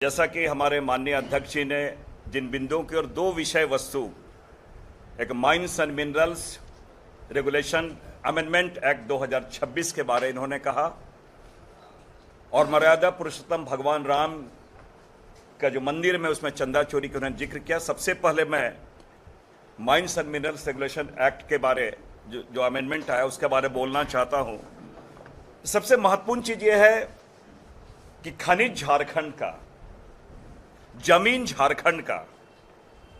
जैसा कि हमारे माननीय अध्यक्ष जी ने जिन बिंदुओं की और दो विषय वस्तु, एक mines and minerals regulation amendment act 2026 के बारे इन्होंने कहा और मर्यादा पुरुषोत्तम भगवान राम का जो मंदिर में उसमें चंदा चोरी का उन्होंने जिक्र किया। सबसे पहले मैं mines and minerals regulation act के बारे जो अमेंडमेंट आया उसके बारे में बोलना चाहता हूं। सबसे महत्वपूर्ण चीज यह है कि खनिज झारखंड का, जमीन झारखंड का,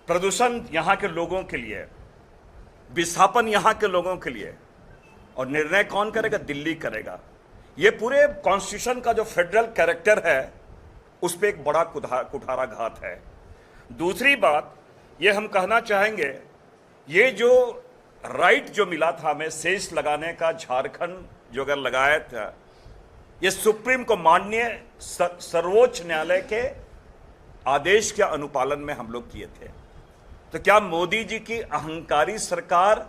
प्रदूषण यहां के लोगों के लिए, विस्थापन यहां के लोगों के लिए, और निर्णय कौन करेगा? दिल्ली करेगा। यह पूरे कॉन्स्टिट्यूशन का जो फेडरल कैरेक्टर है उस पर एक बड़ा कुठाराघात है। दूसरी बात यह हम कहना चाहेंगे, ये जो राइट जो मिला था हमें सेस लगाने का, झारखंड जो अगर लगाया था, ये सुप्रीम को माननीय सर्वोच्च न्यायालय के आदेश के अनुपालन में हम लोग किए थे। तो क्या मोदी जी की अहंकारी सरकार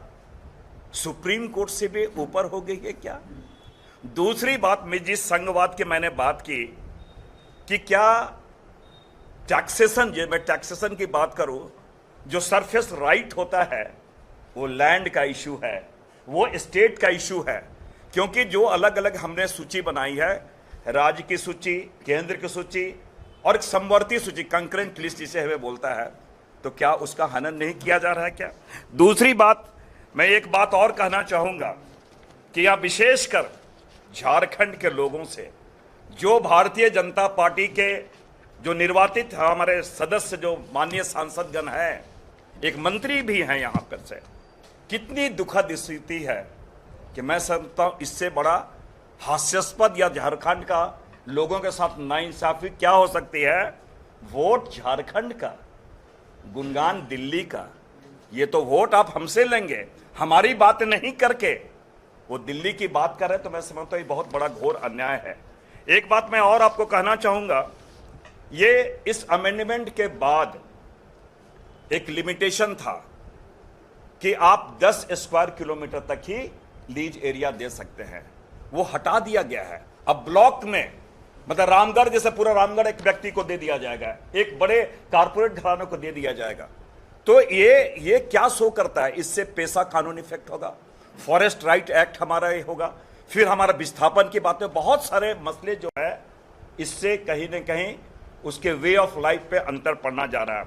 सुप्रीम कोर्ट से भी ऊपर हो गई है क्या? दूसरी बात में जिस संघवाद की मैंने बात की कि क्या टैक्सेशन, जो मैं टैक्सेशन की बात करूं, जो सरफेस राइट होता है वो लैंड का इशू है, वो स्टेट का इशू है। क्योंकि जो अलग अलग हमने सूची बनाई है, राज्य की सूची, केंद्र की सूची और एक समवर्ती सूची, कंकरेंट लिस्ट जिसे हमें बोलता है, तो क्या उसका हनन नहीं किया जा रहा है क्या? दूसरी बात, मैं एक बात और कहना चाहूंगा कि यहां विशेषकर झारखंड के लोगों से, जो भारतीय जनता पार्टी के जो निर्वाचित हमारे सदस्य, जो माननीय सांसदगण हैं, एक मंत्री भी हैं यहां पर से, कितनी दुखद स्थिति है कि मैं समझता हूं इससे बड़ा हास्यास्पद या झारखंड का लोगों के साथ नाइंसाफी क्या हो सकती है? वोट झारखंड का, गुणगान दिल्ली का। ये तो वोट आप हमसे लेंगे, हमारी बात नहीं करके वो दिल्ली की बात कर रहे, तो मैं समझता हूं ये बहुत बड़ा घोर अन्याय है। एक बात मैं और आपको कहना चाहूंगा, ये इस अमेंडमेंट के बाद एक लिमिटेशन था कि आप 10 स्क्वायर किलोमीटर तक ही लीज एरिया दे सकते हैं, वो हटा दिया गया है। अब ब्लॉक में, मतलब रामगढ़ जैसे पूरा रामगढ़ एक व्यक्ति को दे दिया जाएगा, एक बड़े कारपोरेट घरानों को दे दिया जाएगा। तो ये क्या शो करता है? इससे पैसा कानून इफेक्ट होगा, फॉरेस्ट राइट एक्ट हमारा ये होगा, फिर हमारा विस्थापन की बातें, बहुत सारे मसले जो है, इससे कहीं ना कहीं उसके वे ऑफ लाइफ पे अंतर पड़ना जा रहा है।